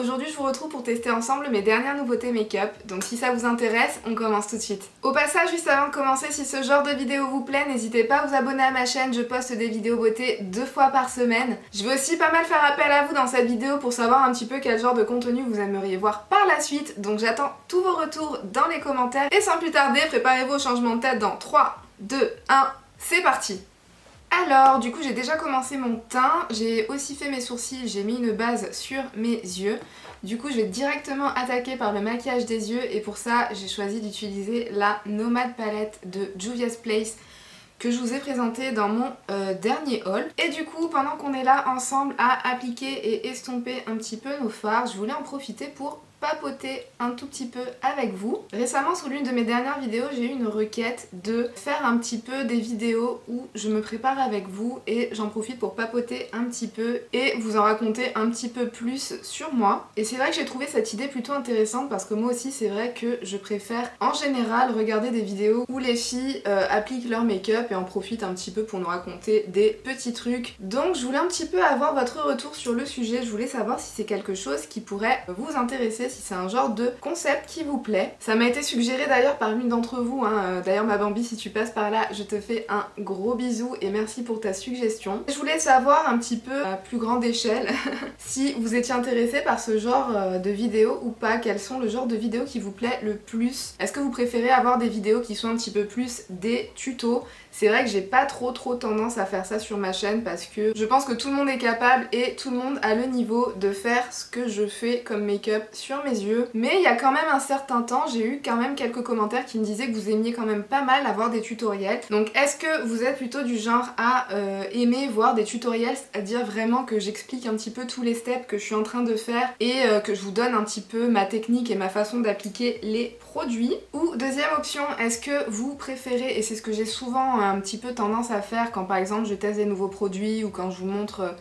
aujourd'hui je vous retrouve pour tester ensemble mes dernières nouveautés make-up, donc si ça vous intéresse, on commence tout de suite. Au passage, juste avant de commencer, si ce genre de vidéo vous plaît, n'hésitez pas à vous abonner à ma chaîne, je poste des vidéos beauté 2 fois par semaine. Je vais aussi pas mal faire appel à vous dans cette vidéo pour savoir un petit peu quel genre de contenu vous aimeriez voir par la suite, donc j'attends tous vos retours dans les commentaires. Et sans plus tarder, préparez-vous au changement de tête dans 3, 2, 1, c'est parti! Alors, du coup, j'ai déjà commencé mon teint, j'ai aussi fait mes sourcils, j'ai mis une base sur mes yeux. Du coup, je vais directement attaquer par le maquillage des yeux et pour ça, j'ai choisi d'utiliser la Nomad Palette de Juvia's Place que je vous ai présenté dans mon dernier haul. Et du coup, pendant qu'on est là ensemble à appliquer et estomper un petit peu nos fards, je voulais en profiter pour papoter un tout petit peu avec vous. Récemment, sur l'une de mes dernières vidéos, j'ai eu une requête de faire un petit peu des vidéos où je me prépare avec vous et j'en profite pour papoter un petit peu et vous en raconter un petit peu plus sur moi. Et c'est vrai que j'ai trouvé cette idée plutôt intéressante parce que moi aussi, c'est vrai que je préfère en général regarder des vidéos où les filles appliquent leur make-up et en profitent un petit peu pour nous raconter des petits trucs. Donc je voulais un petit peu avoir votre retour sur le sujet, je voulais savoir si c'est quelque chose qui pourrait vous intéresser, si c'est un genre de concept qui vous plaît. Ça m'a été suggéré d'ailleurs par l'une d'entre vous, hein. D'ailleurs ma Bambi, si tu passes par là, je te fais un gros bisou et merci pour ta suggestion. Je voulais savoir un petit peu à plus grande échelle si vous étiez intéressé par ce genre de vidéos ou pas, quels sont le genre de vidéos qui vous plaît le plus. Est-ce que vous préférez avoir des vidéos qui sont un petit peu plus des tutos? C'est vrai que j'ai pas trop tendance à faire ça sur ma chaîne parce que je pense que tout le monde est capable et tout le monde a le niveau de faire ce que je fais comme make-up sur mes yeux. Mais il y a quand même un certain temps, j'ai eu quand même quelques commentaires qui me disaient que vous aimiez quand même pas mal avoir des tutoriels. Donc est-ce que vous êtes plutôt du genre à aimer voir des tutoriels, c'est-à-dire vraiment que j'explique un petit peu tous les steps que je suis en train de faire et que je vous donne un petit peu ma technique et ma façon d'appliquer les produits? Ou deuxième option, est-ce que vous préférez, et c'est ce que j'ai souvent un petit peu tendance à faire quand par exemple je teste des nouveaux produits ou quand je vous montre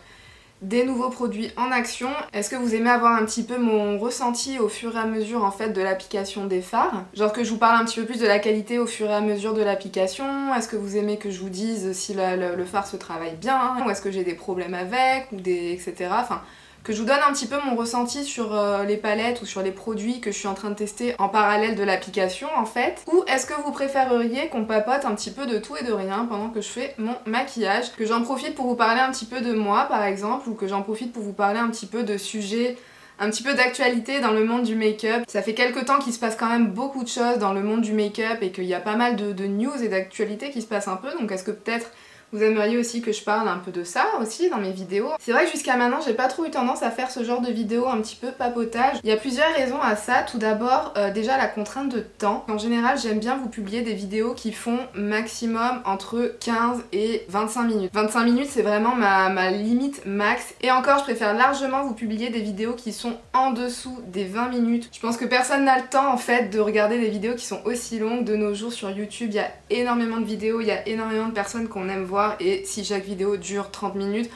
des nouveaux produits en action, est-ce que vous aimez avoir un petit peu mon ressenti au fur et à mesure en fait de l'application des fards? Genre que je vous parle un petit peu plus de la qualité au fur et à mesure de l'application? Est-ce que vous aimez que je vous dise si le fard se travaille bien? Ou est-ce que j'ai des problèmes avec? Ou des... etc. Enfin, que je vous donne un petit peu mon ressenti sur les palettes ou sur les produits que je suis en train de tester en parallèle de l'application en fait. Ou est-ce que vous préféreriez qu'on papote un petit peu de tout et de rien pendant que je fais mon maquillage, que j'en profite pour vous parler un petit peu de moi par exemple, ou que j'en profite pour vous parler un petit peu de sujets, un petit peu d'actualité dans le monde du make-up. Ça fait quelques temps qu'il se passe quand même beaucoup de choses dans le monde du make-up et qu'il y a pas mal de news et d'actualités qui se passent un peu, donc est-ce que peut-être vous aimeriez aussi que je parle un peu de ça aussi dans mes vidéos. C'est vrai que jusqu'à maintenant j'ai pas trop eu tendance à faire ce genre de vidéos un petit peu papotage. Il y a plusieurs raisons à ça. Tout d'abord déjà la contrainte de temps. En général j'aime bien vous publier des vidéos qui font maximum entre 15 et 25 minutes. 25 minutes c'est vraiment ma limite max. Et encore je préfère largement vous publier des vidéos qui sont en dessous des 20 minutes. Je pense que personne n'a le temps en fait de regarder des vidéos qui sont aussi longues de nos jours sur YouTube. Il y a énormément de vidéos, il y a énormément de personnes qu'on aime voir. Et si chaque vidéo dure 30 minutes,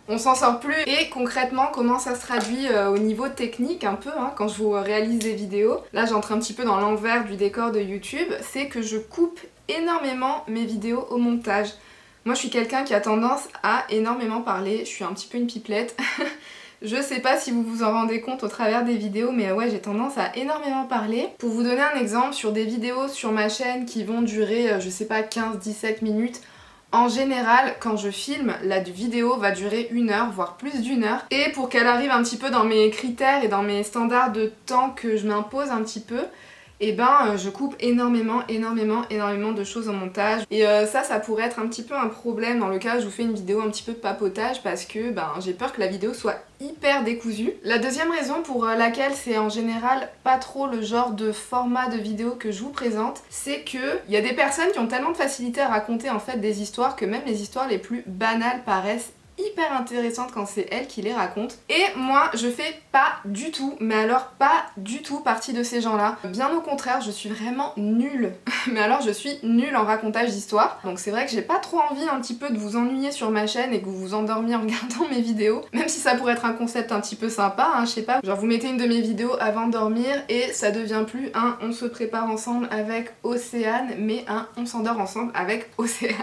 on s'en sort plus. Et concrètement, comment ça se traduit au niveau technique un peu, hein, quand je vous réalise des vidéos. Là, j'entre un petit peu dans l'envers du décor de YouTube. C'est que je coupe énormément mes vidéos au montage. Moi, je suis quelqu'un qui a tendance à énormément parler. Je suis un petit peu une pipelette. Je sais pas si vous vous en rendez compte au travers des vidéos, mais ouais, j'ai tendance à énormément parler. Pour vous donner un exemple, sur des vidéos sur ma chaîne qui vont durer, je sais pas, 15-17 minutes, en général, quand je filme, la vidéo va durer 1 heure, voire plus d'1 heure. Et pour qu'elle arrive un petit peu dans mes critères et dans mes standards de temps que je m'impose un petit peu, et ben je coupe énormément de choses au montage. Et ça pourrait être un petit peu un problème dans le cas où je vous fais une vidéo un petit peu de papotage parce que j'ai peur que la vidéo soit hyper décousue. La deuxième raison pour laquelle c'est en général pas trop le genre de format de vidéo que je vous présente, c'est que il y a des personnes qui ont tellement de facilité à raconter en fait des histoires que même les histoires les plus banales paraissent hyper intéressantes quand c'est elle qui les raconte. Et moi je fais pas du tout, mais alors pas du tout partie de ces gens-là. Bien au contraire, je suis vraiment nulle. Mais alors je suis nulle en racontage d'histoire. Donc c'est vrai que j'ai pas trop envie un petit peu de vous ennuyer sur ma chaîne et que vous vous endormiez en regardant mes vidéos. Même si ça pourrait être un concept un petit peu sympa, hein, je sais pas. Genre vous mettez une de mes vidéos avant de dormir et ça devient plus un on se prépare ensemble avec Océane, mais un on s'endort ensemble avec Océane.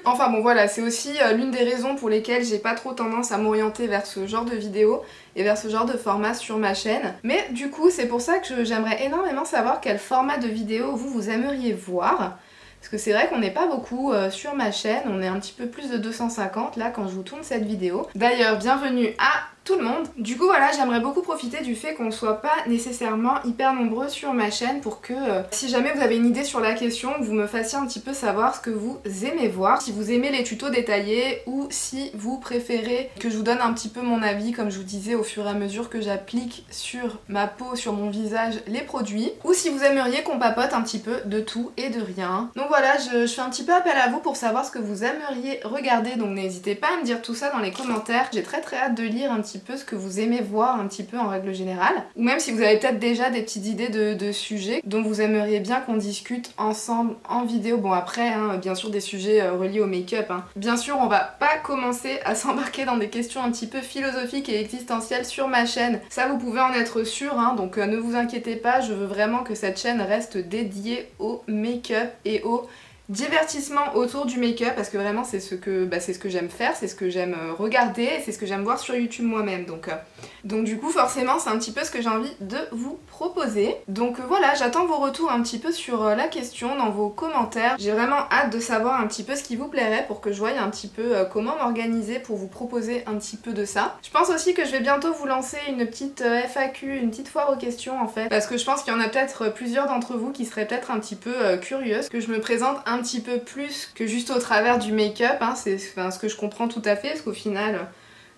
Enfin bon voilà, c'est aussi l'une des raisons pour lesquelles j'ai pas trop tendance à m'orienter vers ce genre de vidéos et vers ce genre de format sur ma chaîne. Mais du coup c'est pour ça que j'aimerais énormément savoir quel format de vidéo vous aimeriez voir. Parce que c'est vrai qu'on n'est pas beaucoup sur ma chaîne, on est un petit peu plus de 250 là quand je vous tourne cette vidéo. D'ailleurs, bienvenue à tout le monde. Du coup voilà, j'aimerais beaucoup profiter du fait qu'on soit pas nécessairement hyper nombreux sur ma chaîne pour que si jamais vous avez une idée sur la question, vous me fassiez un petit peu savoir ce que vous aimez voir, si vous aimez les tutos détaillés ou si vous préférez que je vous donne un petit peu mon avis comme je vous disais au fur et à mesure que j'applique sur ma peau, sur mon visage les produits, ou si vous aimeriez qu'on papote un petit peu de tout et de rien. Donc voilà, je fais un petit peu appel à vous pour savoir ce que vous aimeriez regarder, donc n'hésitez pas à me dire tout ça dans les commentaires. J'ai très hâte de lire un petit peu ce que vous aimez voir un petit peu en règle générale, ou même si vous avez peut-être déjà des petites idées de sujets dont vous aimeriez bien qu'on discute ensemble en vidéo. Bon après, hein, bien sûr des sujets reliés au make-up. Hein. Bien sûr on va pas commencer à s'embarquer dans des questions un petit peu philosophiques et existentielles sur ma chaîne, ça vous pouvez en être sûr, hein, donc ne vous inquiétez pas, je veux vraiment que cette chaîne reste dédiée au make-up et au divertissement autour du make-up parce que vraiment c'est ce que j'aime faire, c'est ce que j'aime regarder et c'est ce que j'aime voir sur YouTube moi-même, donc du coup forcément c'est un petit peu ce que j'ai envie de vous proposer. Donc voilà, j'attends vos retours un petit peu sur la question dans vos commentaires. J'ai vraiment hâte de savoir un petit peu ce qui vous plairait pour que je voie un petit peu comment m'organiser pour vous proposer un petit peu de ça. Je pense aussi que je vais bientôt vous lancer une petite FAQ, une petite foire aux questions en fait, parce que je pense qu'il y en a peut-être plusieurs d'entre vous qui seraient peut-être un petit peu curieuses que je me présente un petit peu plus que juste au travers du make-up, hein. C'est ce que je comprends tout à fait, parce qu'au final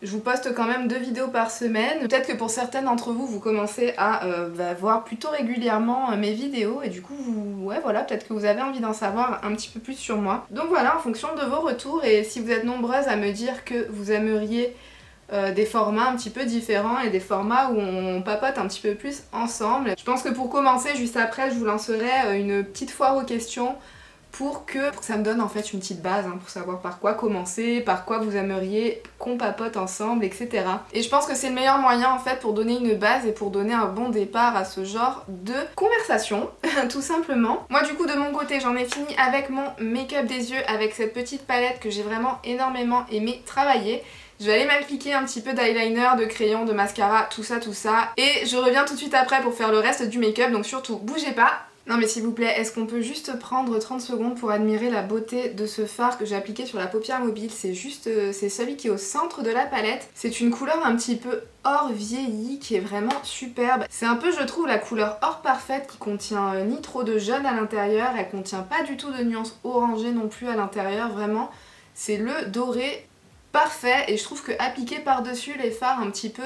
je vous poste quand même 2 vidéos par semaine. Peut-être que pour certaines d'entre vous, vous commencez à voir plutôt régulièrement mes vidéos et du coup, ouais voilà, peut-être que vous avez envie d'en savoir un petit peu plus sur moi. Donc voilà, en fonction de vos retours et si vous êtes nombreuses à me dire que vous aimeriez des formats un petit peu différents et des formats où on papote un petit peu plus ensemble. Je pense que pour commencer, juste après, je vous lancerai une petite foire aux questions pour que ça me donne en fait une petite base hein, pour savoir par quoi commencer, par quoi vous aimeriez qu'on papote ensemble, etc. Et je pense que c'est le meilleur moyen en fait pour donner une base et pour donner un bon départ à ce genre de conversation, tout simplement. Moi du coup de mon côté j'en ai fini avec mon make-up des yeux, avec cette petite palette que j'ai vraiment énormément aimé travailler. Je vais aller m'appliquer un petit peu d'eyeliner, de crayon, de mascara, tout ça, et je reviens tout de suite après pour faire le reste du make-up, donc surtout bougez pas. Non mais s'il vous plaît, est-ce qu'on peut juste prendre 30 secondes pour admirer la beauté de ce fard que j'ai appliqué sur la paupière mobile. C'est juste, c'est celui qui est au centre de la palette. C'est une couleur un petit peu or vieilli qui est vraiment superbe. C'est un peu, je trouve, la couleur or parfaite qui contient ni trop de jaune à l'intérieur, elle contient pas du tout de nuances orangées non plus à l'intérieur, vraiment. C'est le doré parfait et je trouve que appliqué par-dessus les fards un petit peu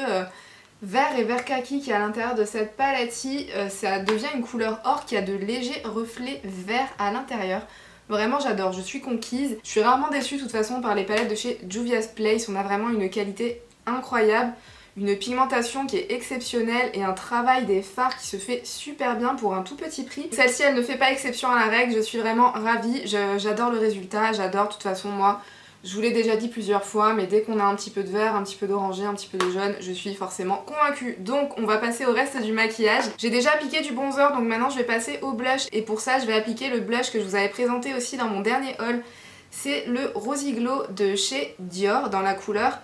vert et vert kaki qui est à l'intérieur de cette palette-ci, ça devient une couleur or qui a de légers reflets verts à l'intérieur. Vraiment j'adore, je suis conquise. Je suis rarement déçue de toute façon par les palettes de chez Juvia's Place, on a vraiment une qualité incroyable, une pigmentation qui est exceptionnelle et un travail des fards qui se fait super bien pour un tout petit prix. Celle-ci elle ne fait pas exception à la règle, je suis vraiment ravie, j'adore le résultat, j'adore de toute façon moi. Je vous l'ai déjà dit plusieurs fois, mais dès qu'on a un petit peu de vert, un petit peu d'orangé, un petit peu de jaune, je suis forcément convaincue. Donc on va passer au reste du maquillage. J'ai déjà appliqué du bronzer, donc maintenant je vais passer au blush. Et pour ça, je vais appliquer le blush que je vous avais présenté aussi dans mon dernier haul. C'est le Rosy Glow de chez Dior, dans la couleur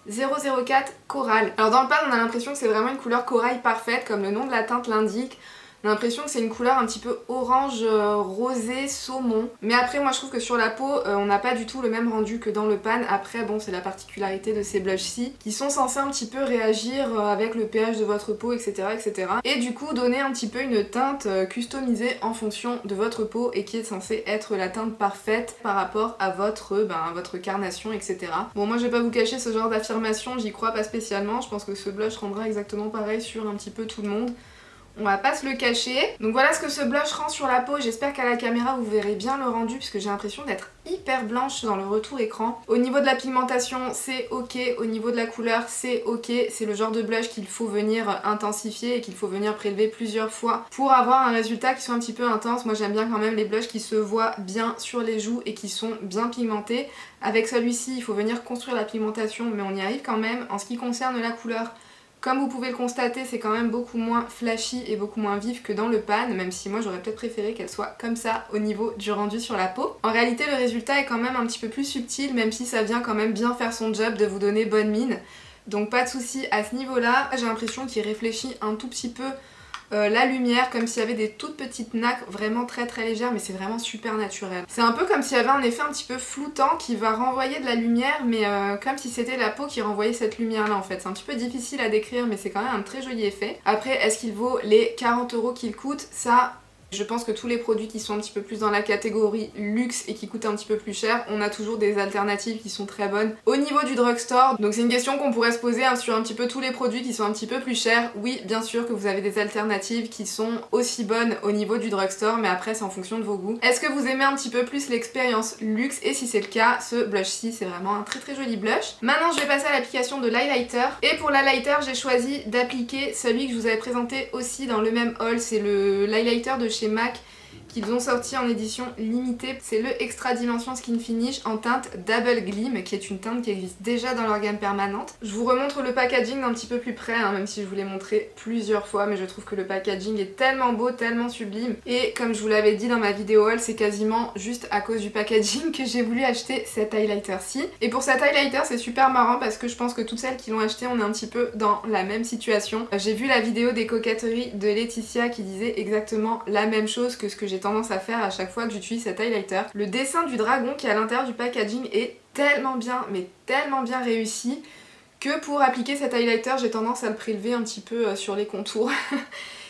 004 Coral. Alors dans le pan, on a l'impression que c'est vraiment une couleur corail parfaite, comme le nom de la teinte l'indique. J'ai l'impression que c'est une couleur un petit peu orange rosé saumon. Mais après moi je trouve que sur la peau on n'a pas du tout le même rendu que dans le pan. Après bon c'est la particularité de ces blushs-ci qui sont censés un petit peu réagir avec le pH de votre peau etc. Et du coup donner un petit peu une teinte customisée en fonction de votre peau et qui est censée être la teinte parfaite par rapport à votre carnation etc. Bon moi je vais pas vous cacher ce genre d'affirmation, j'y crois pas spécialement. Je pense que ce blush rendra exactement pareil sur un petit peu tout le monde. On va pas se le cacher. Donc voilà ce que ce blush rend sur la peau. J'espère qu'à la caméra vous verrez bien le rendu puisque j'ai l'impression d'être hyper blanche dans le retour écran. Au niveau de la pigmentation c'est ok, au niveau de la couleur c'est ok. C'est le genre de blush qu'il faut venir intensifier et qu'il faut venir prélever plusieurs fois pour avoir un résultat qui soit un petit peu intense. Moi j'aime bien quand même les blushs qui se voient bien sur les joues et qui sont bien pigmentés. Avec celui-ci il faut venir construire la pigmentation mais on y arrive quand même. En ce qui concerne la couleur, Comme vous pouvez le constater, c'est quand même beaucoup moins flashy et beaucoup moins vif que dans le pan, même si moi j'aurais peut-être préféré qu'elle soit comme ça au niveau du rendu sur la peau. En réalité, le résultat est quand même un petit peu plus subtil, même si ça vient quand même bien faire son job de vous donner bonne mine. Donc pas de souci à ce niveau-là. J'ai l'impression qu'il réfléchit un tout petit peu la lumière, comme s'il y avait des toutes petites nacres vraiment très légères, mais c'est vraiment super naturel. C'est un peu comme s'il y avait un effet un petit peu floutant qui va renvoyer de la lumière, mais comme si c'était la peau qui renvoyait cette lumière là en fait. C'est un petit peu difficile à décrire, mais c'est quand même un très joli effet. Après, est-ce qu'il vaut les 40 € qu'il coûte? Ça, je pense que tous les produits qui sont un petit peu plus dans la catégorie luxe et qui coûtent un petit peu plus cher, on a toujours des alternatives qui sont très bonnes au niveau du drugstore. Donc c'est une question qu'on pourrait se poser sur un petit peu tous les produits qui sont un petit peu plus chers. Oui, bien sûr que vous avez des alternatives qui sont aussi bonnes au niveau du drugstore, mais après c'est en fonction de vos goûts. Est-ce que vous aimez un petit peu plus l'expérience luxe? Et si c'est le cas, ce blush-ci c'est vraiment un très joli blush. Maintenant je vais passer à l'application de l'highlighter. Et pour l'highlighter, j'ai choisi d'appliquer celui que je vous avais présenté aussi dans le même haul. C'est l'highlighter de chez MAC qu'ils ont sorti en édition limitée. C'est le Extra Dimension Skin Finish en teinte Double Gleam, qui est une teinte qui existe déjà dans leur gamme permanente. Je vous remontre le packaging d'un petit peu plus près, même si je vous l'ai montré plusieurs fois, mais je trouve que le packaging est tellement beau, tellement sublime. Et comme je vous l'avais dit dans ma vidéo haul, c'est quasiment juste à cause du packaging que j'ai voulu acheter cet highlighter-ci. Et pour cet highlighter, c'est super marrant parce que je pense que toutes celles qui l'ont acheté, on est un petit peu dans la même situation. J'ai vu la vidéo des coquetteries de Laetitia qui disait exactement la même chose que ce que j'ai tendance à faire à chaque fois que j'utilise cet highlighter. Le dessin du dragon qui est à l'intérieur du packaging est tellement bien, mais tellement bien réussi que pour appliquer cet highlighter, j'ai tendance à le prélever un petit peu sur les contours.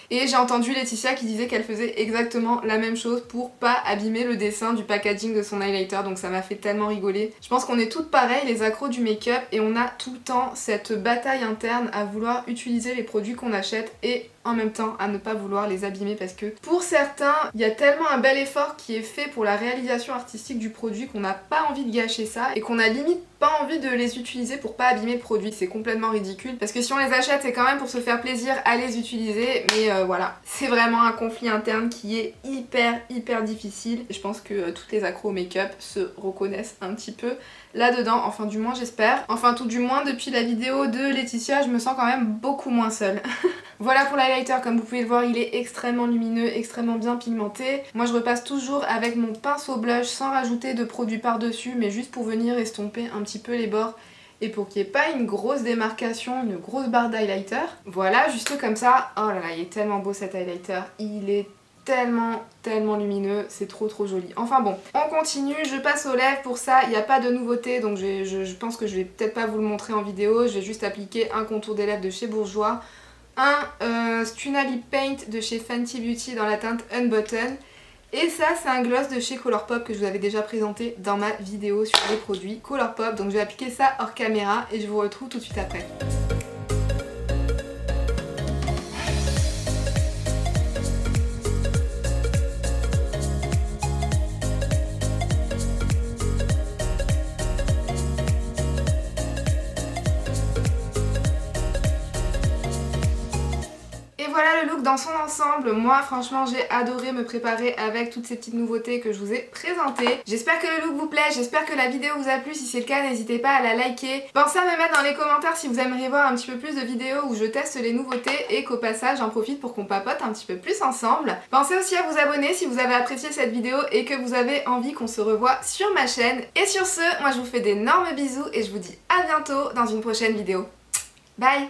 Et j'ai entendu Laetitia qui disait qu'elle faisait exactement la même chose pour pas abîmer le dessin du packaging de son highlighter, donc ça m'a fait tellement rigoler. Je pense qu'on est toutes pareilles, les accros du make-up, et on a tout le temps cette bataille interne à vouloir utiliser les produits qu'on achète et en même temps à ne pas vouloir les abîmer, parce que pour certains, il y a tellement un bel effort qui est fait pour la réalisation artistique du produit qu'on n'a pas envie de gâcher ça et qu'on a limite pas envie de les utiliser pour pas abîmer le produit. C'est complètement ridicule parce que si on les achète, c'est quand même pour se faire plaisir à les utiliser, mais voilà, c'est vraiment un conflit interne qui est hyper difficile et je pense que toutes les accros au make-up se reconnaissent un petit peu là-dedans, enfin du moins j'espère. Enfin tout du moins depuis la vidéo de Laetitia, je me sens quand même beaucoup moins seule. Voilà pour l'highlighter, comme vous pouvez le voir, il est extrêmement lumineux, extrêmement bien pigmenté. Moi je repasse toujours avec mon pinceau blush sans rajouter de produit par-dessus, mais juste pour venir estomper un petit peu les bords et pour qu'il n'y ait pas une grosse démarcation, une grosse barre d'highlighter. Voilà, juste comme ça. Oh là là, il est tellement beau cet highlighter, il est tellement lumineux, c'est trop joli. Enfin bon, on continue, je passe aux lèvres. Pour ça, il n'y a pas de nouveauté, donc je pense que je vais peut-être pas vous le montrer en vidéo. Je vais juste appliquer un contour des lèvres de chez Bourjois, un Stuna Lip Paint de chez Fenty Beauty dans la teinte Unbutton. Et ça, c'est un gloss de chez Colourpop que je vous avais déjà présenté dans ma vidéo sur les produits Colourpop. Donc je vais appliquer ça hors caméra et je vous retrouve tout de suite après. Voilà le look dans son ensemble. Moi franchement j'ai adoré me préparer avec toutes ces petites nouveautés que je vous ai présentées. J'espère que le look vous plaît, j'espère que la vidéo vous a plu. Si c'est le cas, n'hésitez pas à la liker. Pensez à me mettre dans les commentaires si vous aimeriez voir un petit peu plus de vidéos où je teste les nouveautés et qu'au passage j'en profite pour qu'on papote un petit peu plus ensemble. Pensez aussi à vous abonner si vous avez apprécié cette vidéo et que vous avez envie qu'on se revoie sur ma chaîne. Et sur ce, moi je vous fais d'énormes bisous et je vous dis à bientôt dans une prochaine vidéo. Bye!